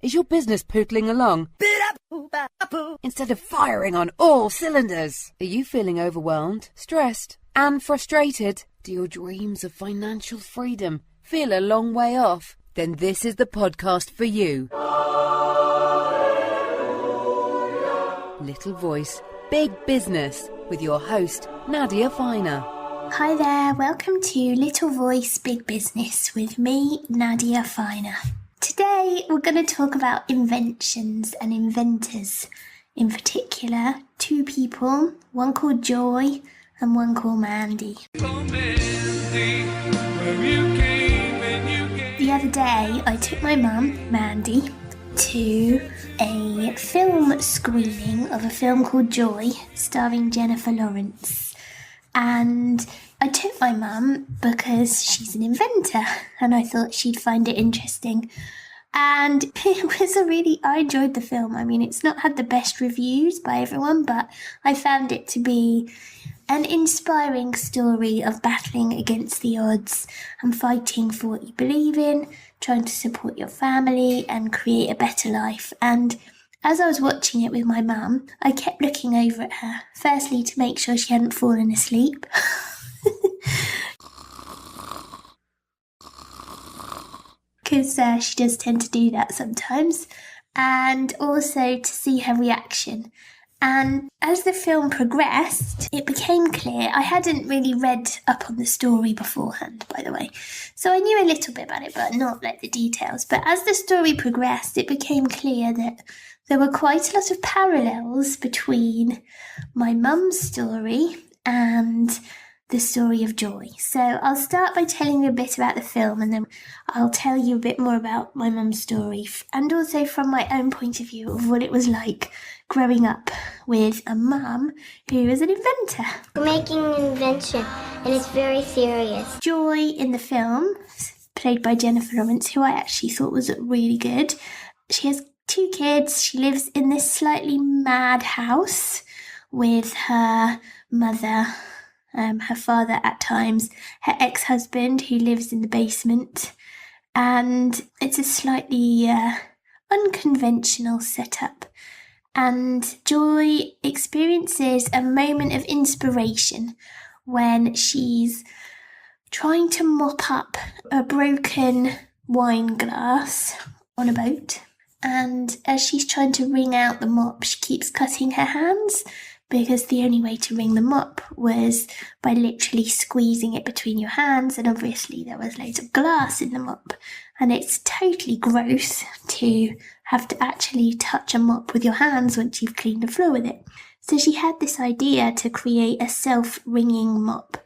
Is your business pootling along instead of firing on all cylinders? Are you feeling overwhelmed, stressed, and frustrated? Do your dreams of financial freedom feel a long way off? Then this is the podcast for you. Little Voice, Big Business, with your host, Nadia. Hi there, welcome to Little Voice, Big Business with me, Nadia. Today we're going to talk about inventions and inventors. In particular, two people, one called Joy and one called Mandy. The other day I took my mum, Mandy, to a film screening of a film called Joy, starring Jennifer Lawrence. And I took my mum because she's an inventor and I thought she'd find it interesting. And it was I enjoyed the film. I mean, it's not had the best reviews by everyone, but I found it to be an inspiring story of battling against the odds and fighting for what you believe in, trying to support your family and create a better life. And as I was watching it with my mum, I kept looking over at her, firstly to make sure she hadn't fallen asleep. Because she does tend to do that sometimes. And also to see her reaction. And as the film progressed, it became clear. I hadn't really read up on the story beforehand, by the way. So I knew a little bit about it, but not like the details. But as the story progressed, it became clear that there were quite a lot of parallels between my mum's story and the story of Joy. So I'll start by telling you a bit about the film, and then I'll tell you a bit more about my mum's story, and also from my own point of view of what it was like growing up with a mum who is an inventor. We're making an invention, and it's very serious. Joy in the film, played by Jennifer Lawrence, who I actually thought was really good. She has 2 kids. She lives in this slightly mad house with her mother, her father at times, her ex-husband who lives in the basement, and it's a slightly unconventional setup. And Joy experiences a moment of inspiration when she's trying to mop up a broken wine glass on a boat. And as she's trying to wring out the mop, she keeps cutting her hands, because the only way to wring the mop was by literally squeezing it between your hands, and obviously there was loads of glass in the mop, and it's totally gross to have to actually touch a mop with your hands once you've cleaned the floor with it. So she had this idea to create a self-wringing mop,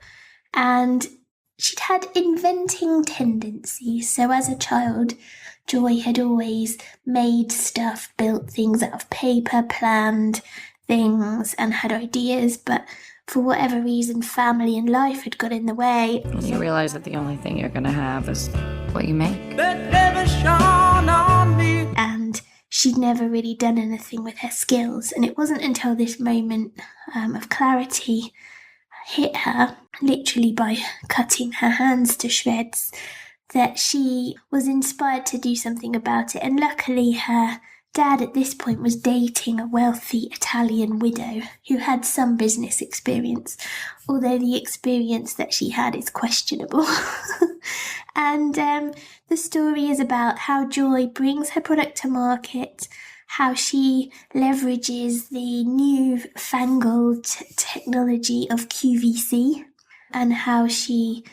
and she'd had inventing tendencies. So as a child, Joy had always made stuff, built things out of paper, planned things and had ideas, but for whatever reason family and life had got in the way. And you realize that the only thing you're going to have is what you make. That never shone on me. And she'd never really done anything with her skills, and it wasn't until this moment of clarity hit her, literally by cutting her hands to shreds, that she was inspired to do something about it. And luckily her Dad at this point was dating a wealthy Italian widow who had some business experience, although the experience that she had is questionable. And the story is about how Joy brings her product to market, how she leverages the new-fangled technology of QVC, and how she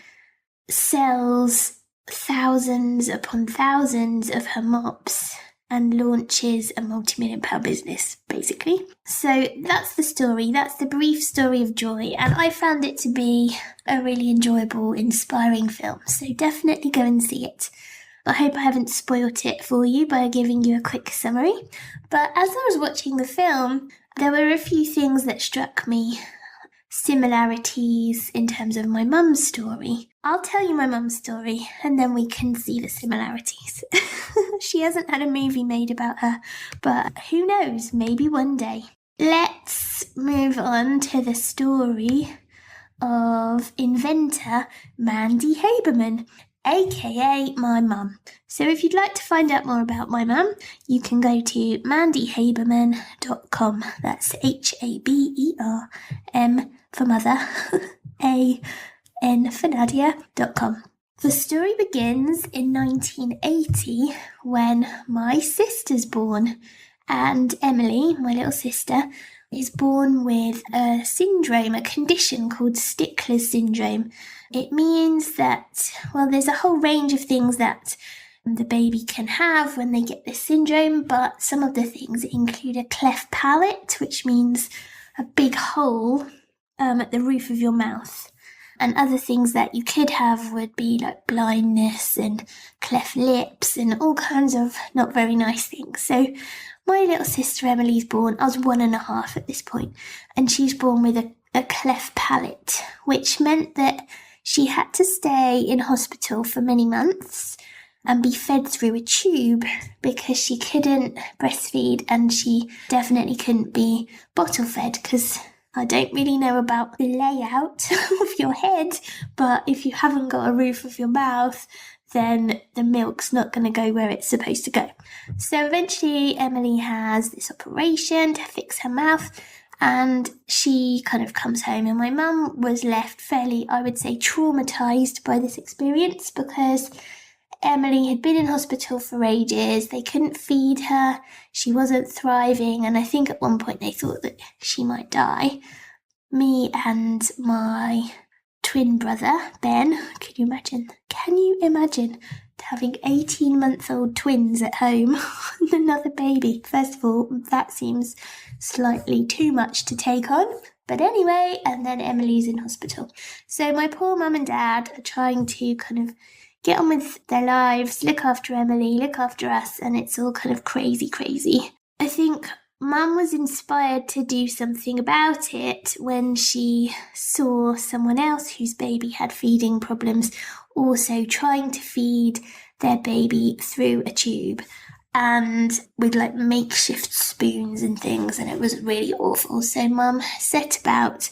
sells thousands upon thousands of her mops and launches a multi-million-pound business, basically. So that's the story. That's the brief story of Joy, and I found it to be a really enjoyable, inspiring film. So definitely go and see it. I hope I haven't spoilt it for you by giving you a quick summary. But as I was watching the film, there were a few things that struck me, similarities in terms of my mum's story. I'll tell you my mum's story and then we can see the similarities. She hasn't had a movie made about her, but who knows, maybe one day. Let's move on to the story of inventor Mandy Haberman, aka my mum. So if you'd like to find out more about my mum, you can go to mandyhaberman.com. That's Haberm for mother, AN for Nadia.com. The story begins in 1980 when my sister's born, and Emily, my little sister, is born with a syndrome, a condition called Stickler's syndrome. It means that, well, there's a whole range of things that the baby can have when they get this syndrome, but some of the things include a cleft palate, which means a big hole at the roof of your mouth. And other things that you could have would be like blindness and cleft lips and all kinds of not very nice things. So my little sister Emily's born, I was 1.5 at this point, and she's born with a cleft palate, which meant that she had to stay in hospital for many months and be fed through a tube because she couldn't breastfeed, and she definitely couldn't be bottle fed because I don't really know about the layout of your head, but if you haven't got a roof of your mouth, then the milk's not going to go where it's supposed to go. So eventually Emily has this operation to fix her mouth, and she kind of comes home, and my mum was left fairly, I would say, traumatised by this experience because Emily had been in hospital for ages. They couldn't feed her. She wasn't thriving. And I think at one point they thought that she might die. Me and my twin brother, Ben, can you imagine having 18-month-old twins at home and another baby? First of all, that seems slightly too much to take on. But anyway, and then Emily's in hospital. So my poor mum and dad are trying to kind of get on with their lives, look after Emily, look after us, and it's all kind of crazy. I think Mum was inspired to do something about it when she saw someone else whose baby had feeding problems also trying to feed their baby through a tube and with like makeshift spoons and things, and it was really awful. So Mum set about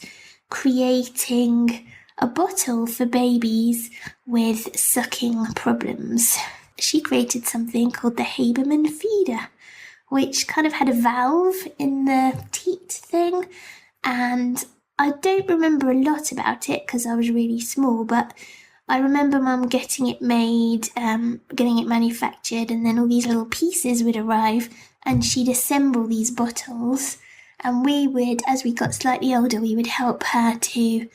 creating a bottle for babies with sucking problems. She created something called the Haberman feeder, which kind of had a valve in the teat thing, and I don't remember a lot about it because I was really small, but I remember Mum getting it made, getting it manufactured, and then all these little pieces would arrive and she'd assemble these bottles, and we would, as we got slightly older, we would help her to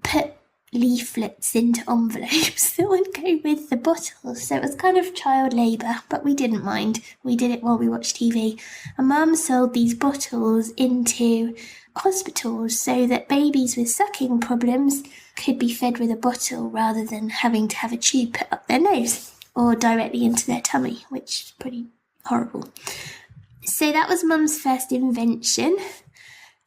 put leaflets into envelopes that would go with the bottles. So it was kind of child labour, but we didn't mind. We did it while we watched TV. And Mum sold these bottles into hospitals so that babies with sucking problems could be fed with a bottle rather than having to have a tube put up their nose or directly into their tummy, which is pretty horrible. So that was Mum's first invention,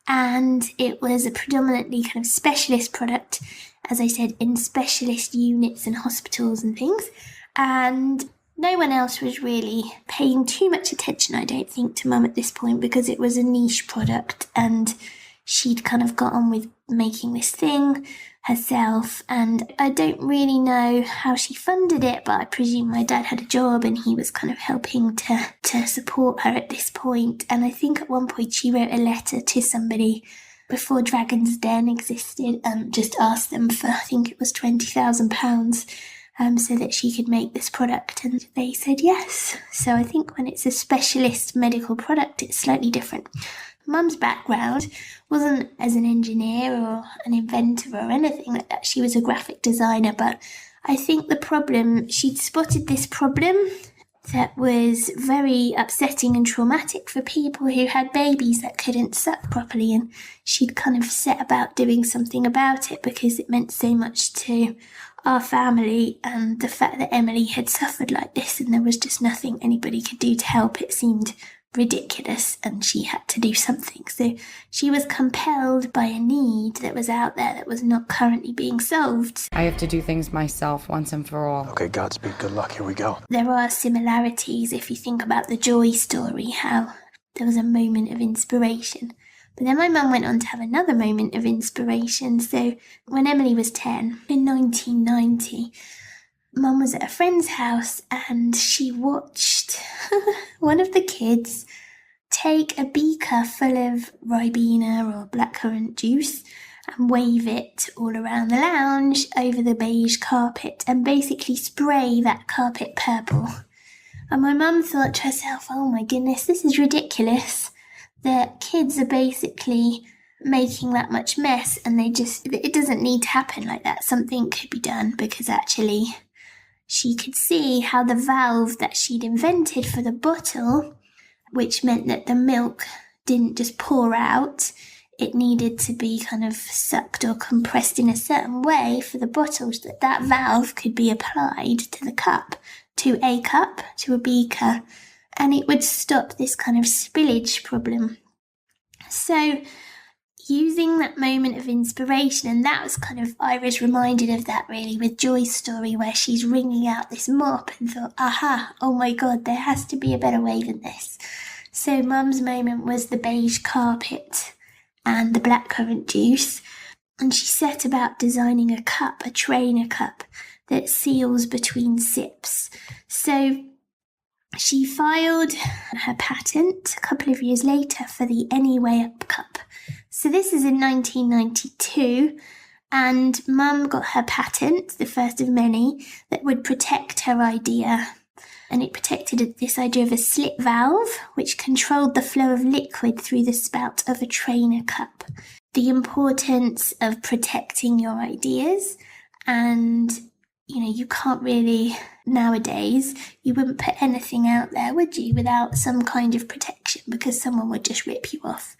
and it was a predominantly kind of specialist product, as I said, in specialist units and hospitals and things, and no one else was really paying too much attention, I don't think, to Mum at this point because it was a niche product and she'd kind of got on with making this thing herself, and I don't really know how she funded it, but I presume my dad had a job and he was kind of helping to support her at this point. And I think at one point she wrote a letter to somebody before Dragon's Den existed and just asked them for, I think it was £20,000, so that she could make this product, and they said yes. So I think when it's a specialist medical product, it's slightly different. Mum's background wasn't as an engineer or an inventor or anything like that. She was a graphic designer, but I think she'd spotted this problem that was very upsetting and traumatic for people who had babies that couldn't suck properly, and she'd kind of set about doing something about it because it meant so much to our family, and the fact that Emily had suffered like this and there was just nothing anybody could do to help, it seemed ridiculous, and she had to do something. So she was compelled by a need that was out there that was not currently being solved. I have to do things myself once and for all. Okay, Godspeed, good luck, here we go. There are similarities if you think about the Joy story, how there was a moment of inspiration. But then my mum went on to have another moment of inspiration. So when Emily was 10, in 1990, Mum was at a friend's house and she watched one of the kids take a beaker full of Ribena or blackcurrant juice and wave it all around the lounge over the beige carpet and basically spray that carpet purple. And my mum thought to herself, oh my goodness, this is ridiculous. The kids are basically making that much mess and it doesn't need to happen like that. Something could be done, because actually she could see how the valve that she'd invented for the bottle, which meant that the milk didn't just pour out, it needed to be kind of sucked or compressed in a certain way for the bottle, so that valve could be applied to the cup, to a beaker, and it would stop this kind of spillage problem. So using that moment of inspiration, and that was kind of, I was reminded of that really with Joy's story, where she's wringing out this mop and thought, aha, oh my God, there has to be a better way than this. So Mum's moment was the beige carpet and the blackcurrant juice, and she set about designing a trainer cup that seals between sips. So she filed her patent a couple of years later for the Anyway Up cup. So this is in 1992, and Mum got her patent, the first of many, that would protect her idea. And it protected this idea of a slit valve, which controlled the flow of liquid through the spout of a trainer cup. The importance of protecting your ideas, and you can't really, nowadays, you wouldn't put anything out there, would you, without some kind of protection, because someone would just rip you off.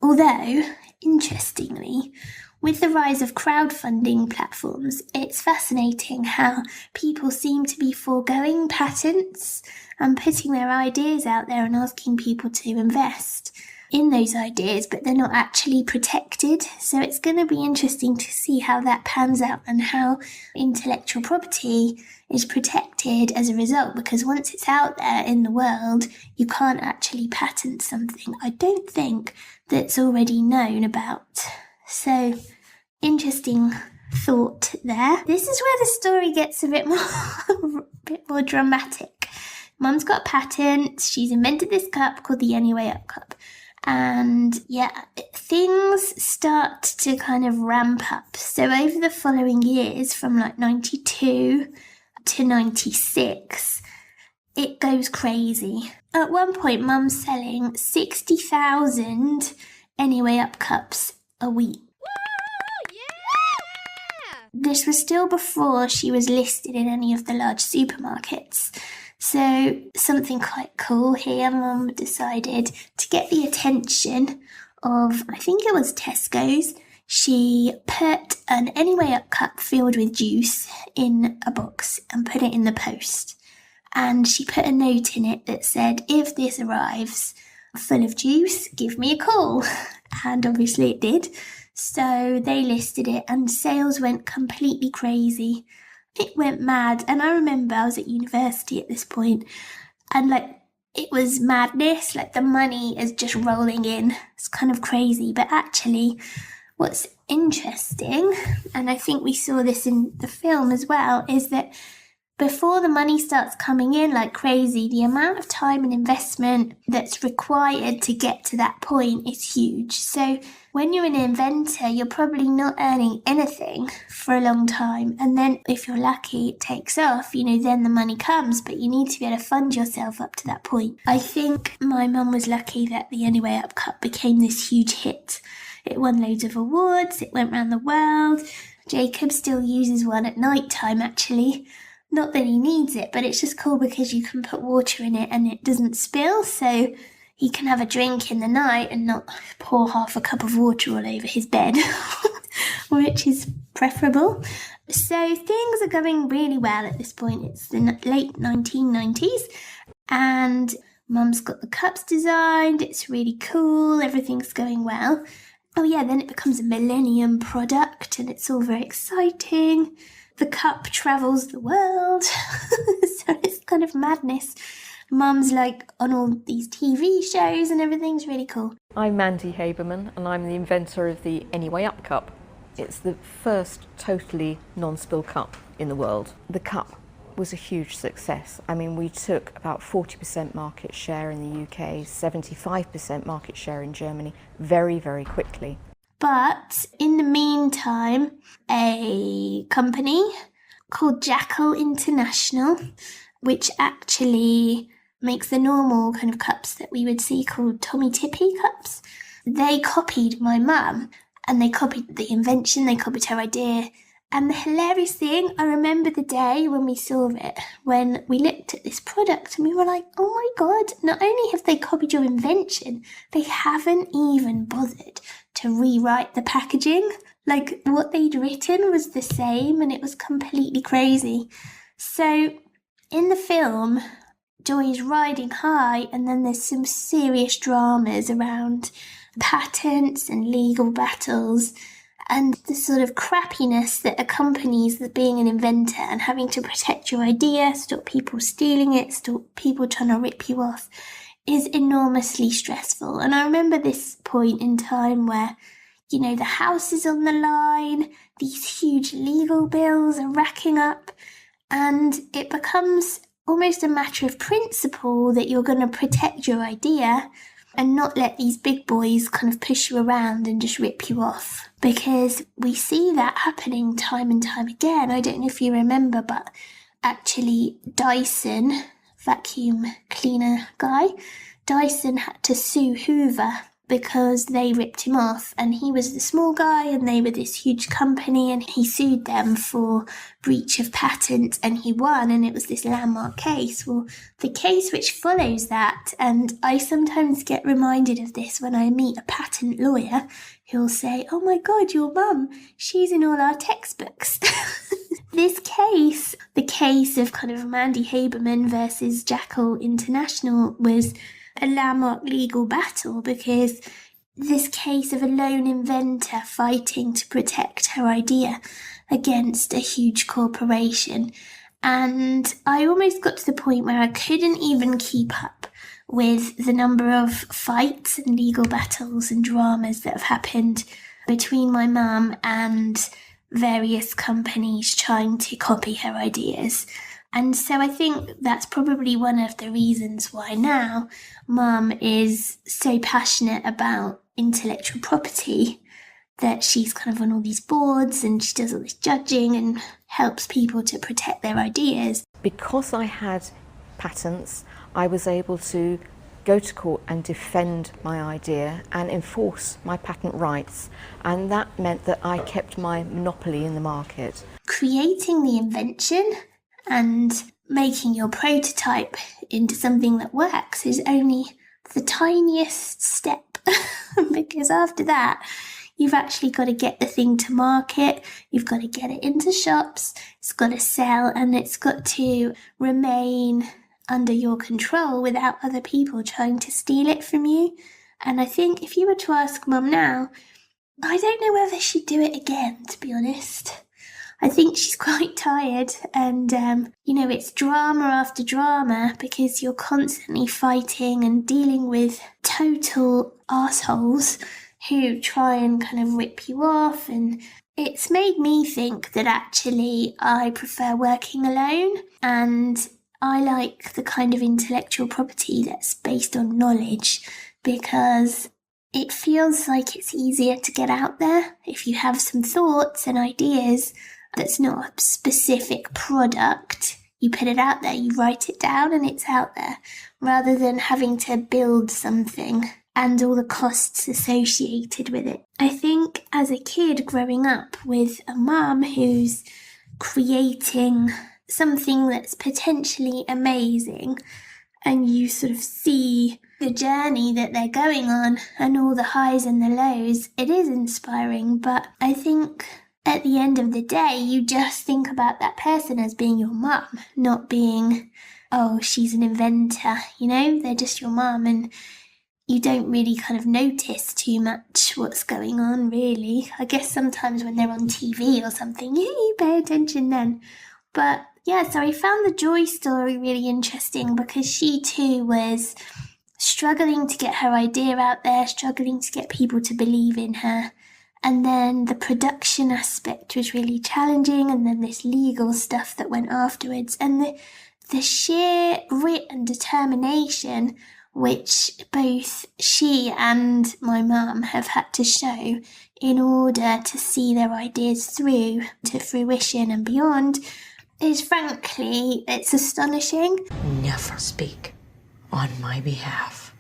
Although, interestingly, with the rise of crowdfunding platforms, it's fascinating how people seem to be foregoing patents and putting their ideas out there and asking people to invest in those ideas, but they're not actually protected. So it's going to be interesting to see how that pans out and how intellectual property is protected as a result, because once it's out there in the world, you can't actually patent something, I don't think, that's already known about. So, interesting thought there. This is where the story gets a bit more dramatic. Mum's got a patent. She's invented this cup called the Anyway Up cup. And things start to kind of ramp up. So over the following years, from like 92 to 96, it goes crazy. At one point, Mum's selling 60,000 Anyway Up cups a week. Woo! Yeah! This was still before she was listed in any of the large supermarkets. So something quite cool here, Mum decided to get the attention of, I think it was Tesco's. She put an Anyway Up cup filled with juice in a box and put it in the post. And she put a note in it that said, if this arrives full of juice, give me a call. And obviously it did. So they listed it and sales went completely crazy. It went mad. And I remember I was at university at this point, and it was madness. The money is just rolling in. It's kind of crazy. But actually, what's interesting, and I think we saw this in the film as well, is that before the money starts coming in like crazy, the amount of time and investment that's required to get to that point is huge. So when you're an inventor, you're probably not earning anything for a long time. And then if you're lucky, it takes off, then the money comes, but you need to be able to fund yourself up to that point. I think my mum was lucky that the Anyway Up cup became this huge hit. It won loads of awards. It went around the world. Jacob still uses one at night time, actually. Not that he needs it, but it's just cool because you can put water in it and it doesn't spill, so he can have a drink in the night and not pour half a cup of water all over his bed, which is preferable. So things are going really well at this point. It's the late 1990s, and Mum's got the cups designed. It's really cool. Everything's going well. Oh yeah, then it becomes a millennium product, and it's all very exciting. The cup travels the world, so it's kind of madness. Mum's on all these TV shows and everything's really cool. I'm Mandy Haberman, and I'm the inventor of the Anyway Up cup. It's the first totally non-spill cup in the world. The cup was a huge success. I mean, we took about 40% market share in the UK, 75% market share in Germany very, very quickly. But in the meantime, a company called Jackal International, which actually makes the normal kind of cups that we would see called Tommy Tippy cups, they copied my mum, and they copied the invention, they copied her idea. And the hilarious thing, I remember the day when we saw it, when we looked at this product and we were like, oh my God, not only have they copied your invention, they haven't even bothered to rewrite the packaging. Like, what they'd written was the same, and it was completely crazy. So in the film, Joy's riding high, and then there's some serious dramas around patents and legal battles, and the sort of crappiness that accompanies the being an inventor and having to protect your idea, stop people stealing it, stop people trying to rip you off, is enormously stressful. And I remember this point in time where, you know, the house is on the line, these huge legal bills are racking up, and it becomes almost a matter of principle that you're going to protect your idea and not let these big boys kind of push you around and just rip you off. Because we see that happening time and time again. I don't know if you remember, but actually Dyson, vacuum cleaner guy, Dyson had to sue Hoover because they ripped him off, and he was the small guy and they were this huge company, and he sued them for breach of patent and he won, and it was this landmark case. Well, the case which follows that, and I sometimes get reminded of this when I meet a patent lawyer who'll say, oh my God, your mum, she's in all our textbooks. This case, the case of kind of Mandy Haberman versus Jackal International, was a landmark legal battle, because this case of a lone inventor fighting to protect her idea against a huge corporation. And I almost got to the point where I couldn't even keep up with the number of fights and legal battles and dramas that have happened between my mum and various companies trying to copy her ideas. And so I think that's probably one of the reasons why now Mum is so passionate about intellectual property, that she's kind of on all these boards and she does all this judging and helps people to protect their ideas. Because I had patents, I was able to go to court and defend my idea and enforce my patent rights, and that meant that I kept my monopoly in the market. Creating the invention and making your prototype into something that works is only the tiniest step, because after that, you've actually got to get the thing to market, you've got to get it into shops, it's got to sell, and it's got to remain under your control without other people trying to steal it from you. And I think if you were to ask Mum now, I don't know whether she'd do it again, to be honest. I think she's quite tired, and, it's drama after drama, because you're constantly fighting and dealing with total assholes who try and kind of rip you off. And it's made me think that actually I prefer working alone, and I like the kind of intellectual property that's based on knowledge, because it feels like it's easier to get out there. If you have some thoughts and ideas that's not a specific product, you put it out there, you write it down and it's out there, rather than having to build something and all the costs associated with it. I think as a kid growing up with a mum who's creating something that's potentially amazing, and you sort of see the journey that they're going on and all the highs and the lows, it is inspiring. But I think at the end of the day, you just think about that person as being your mum, not being, oh, she's an inventor, they're just your mum, and you don't really kind of notice too much what's going on, really. I guess sometimes when they're on TV or something, you pay attention then. But yeah, so I found the Joy story really interesting, because she too was struggling to get her idea out there, struggling to get people to believe in her. And then the production aspect was really challenging, and then this legal stuff that went afterwards. And the sheer grit and determination which both she and my mum have had to show in order to see their ideas through to fruition and beyond is frankly, it's astonishing. Never speak on my behalf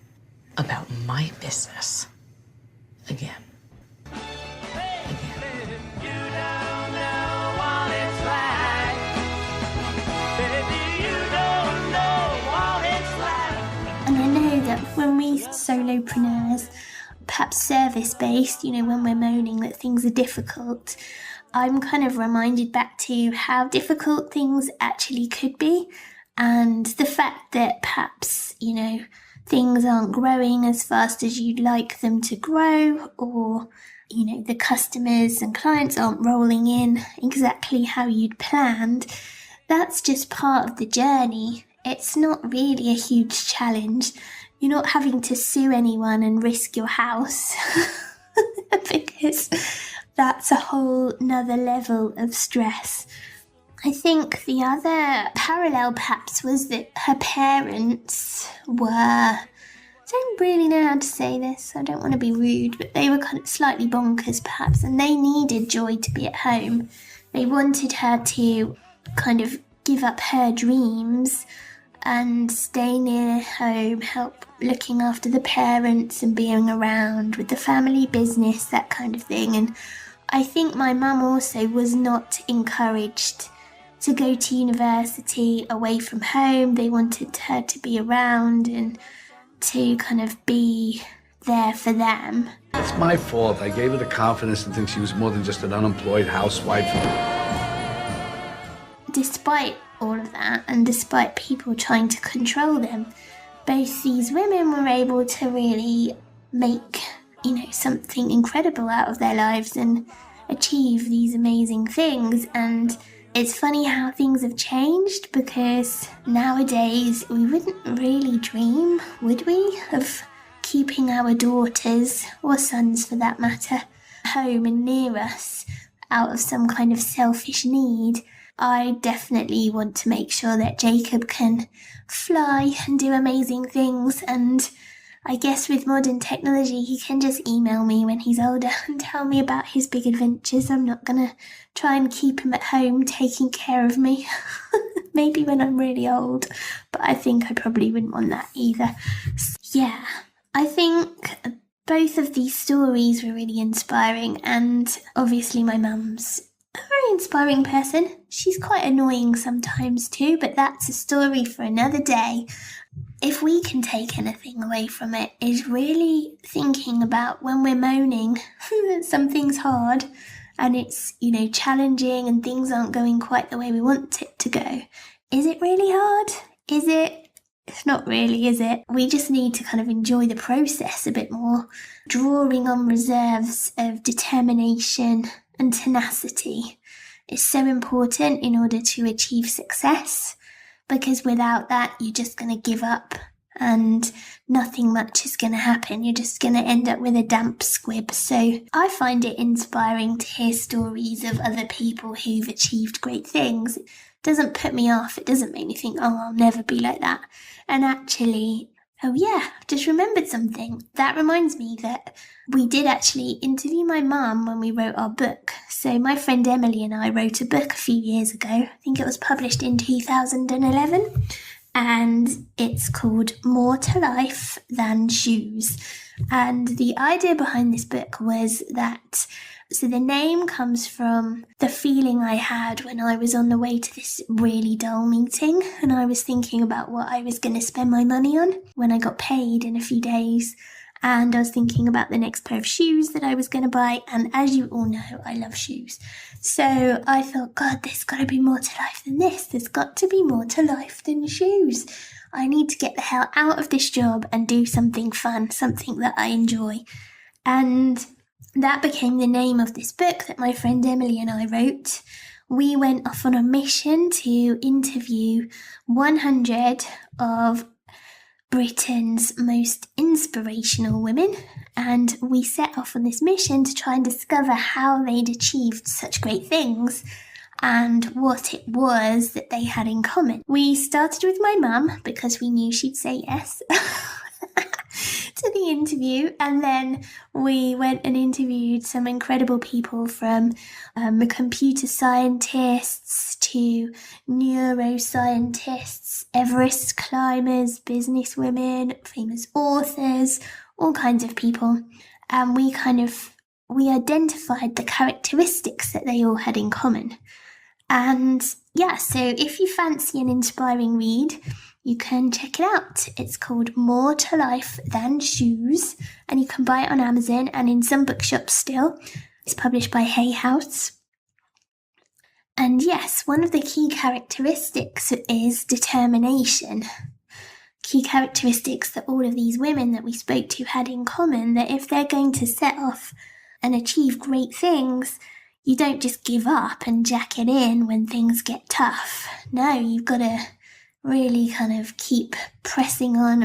about my business again. And I know that when we solopreneurs, perhaps service-based, when we're moaning that things are difficult, I'm kind of reminded back to how difficult things actually could be, and the fact that perhaps, things aren't growing as fast as you'd like them to grow, or, the customers and clients aren't rolling in exactly how you'd planned. That's just part of the journey. It's not really a huge challenge. You're not having to sue anyone and risk your house because that's a whole nother level of stress. I think the other parallel perhaps was that her parents were, I don't really know how to say this, I don't want to be rude, but they were kind of slightly bonkers perhaps, and they needed Joy to be at home. They wanted her to kind of give up her dreams and stay near home, help looking after the parents and being around with the family business, that kind of thing. And I think my mum also was not encouraged to go to university away from home. They wanted her to be around and to kind of be there for them. It's my fault. I gave her the confidence to think she was more than just an unemployed housewife. Despite all of that, and despite people trying to control them, both these women were able to really make, something incredible out of their lives and achieve these amazing things. And it's funny how things have changed, because nowadays we wouldn't really dream, would we, of keeping our daughters, or sons for that matter, home and near us out of some kind of selfish need. I definitely want to make sure that Jacob can fly and do amazing things, and I guess with modern technology he can just email me when he's older and tell me about his big adventures. I'm not gonna try and keep him at home taking care of me. Maybe when I'm really old, but I think I probably wouldn't want that either. Yeah, I think both of these stories were really inspiring, and obviously my mum's a very inspiring person. She's quite annoying sometimes too, but that's a story for another day. If we can take anything away from it, is really thinking about when we're moaning that something's hard and it's, challenging and things aren't going quite the way we want it to go. Is it really hard? Is it? It's not really, is it? We just need to kind of enjoy the process a bit more, drawing on reserves of determination and tenacity is so important in order to achieve success, because without that you're just going to give up and nothing much is going to happen. You're just going to end up with a damp squib. So I find it inspiring to hear stories of other people who've achieved great things. It doesn't put me off. It doesn't make me think, oh, I'll never be like that. And actually, oh yeah, I've just remembered something. That reminds me that we did actually interview my mum when we wrote our book. So my friend Emily and I wrote a book a few years ago. I think it was published in 2011. And it's called More to Life Than Shoes. And the idea behind this book was that, so the name comes from the feeling I had when I was on the way to this really dull meeting, and I was thinking about what I was going to spend my money on when I got paid in a few days. And I was thinking about the next pair of shoes that I was going to buy. And as you all know, I love shoes. So I thought, God, there's got to be more to life than this. There's got to be more to life than shoes. I need to get the hell out of this job and do something fun, something that I enjoy. And that became the name of this book that my friend Emily and I wrote. We went off on a mission to interview 100 of Britain's most inspirational inspirational women, and we set off on this mission to try and discover how they'd achieved such great things and what it was that they had in common. We started with my mum because we knew she'd say yes to the interview, and then we went and interviewed some incredible people, from computer scientists to neuroscientists, Everest climbers, businesswomen, famous authors, all kinds of people. And we identified the characteristics that they all had in common. And yeah, so if you fancy an inspiring read, you can check it out. It's called More to Life Than Shoes, and you can buy it on Amazon and in some bookshops still. It's published by Hay House. And yes, one of the key characteristics is determination. Key characteristics that all of these women that we spoke to had in common, that if they're going to set off and achieve great things, you don't just give up and jack it in when things get tough. No, you've got to really kind of keep pressing on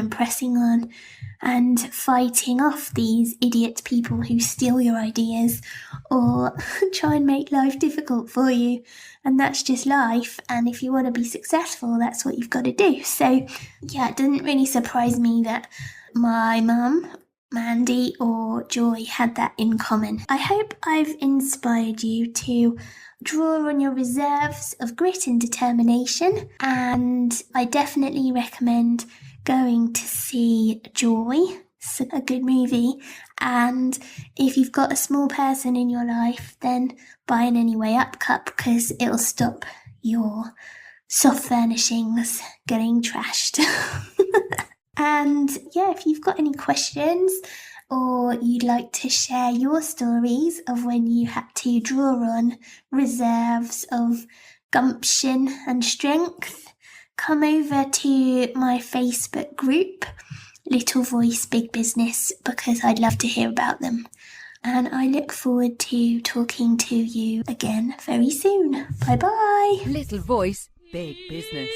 and fighting off these idiot people who steal your ideas or try and make life difficult for you. And that's just life. And if you want to be successful, that's what you've got to do. So yeah, it doesn't really surprise me that my mum, Mandy, or Joy had that in common. I hope I've inspired you to draw on your reserves of grit and determination, and I definitely recommend going to see Joy. It's a good movie, and if you've got a small person in your life, then buy an Anyway Up cup, because it'll stop your soft furnishings getting trashed. And yeah, if you've got any questions or you'd like to share your stories of when you had to draw on reserves of gumption and strength, come over to my Facebook group, Little Voice Big Business, because I'd love to hear about them. And I look forward to talking to you again very soon. Bye bye. Little Voice, Big Business.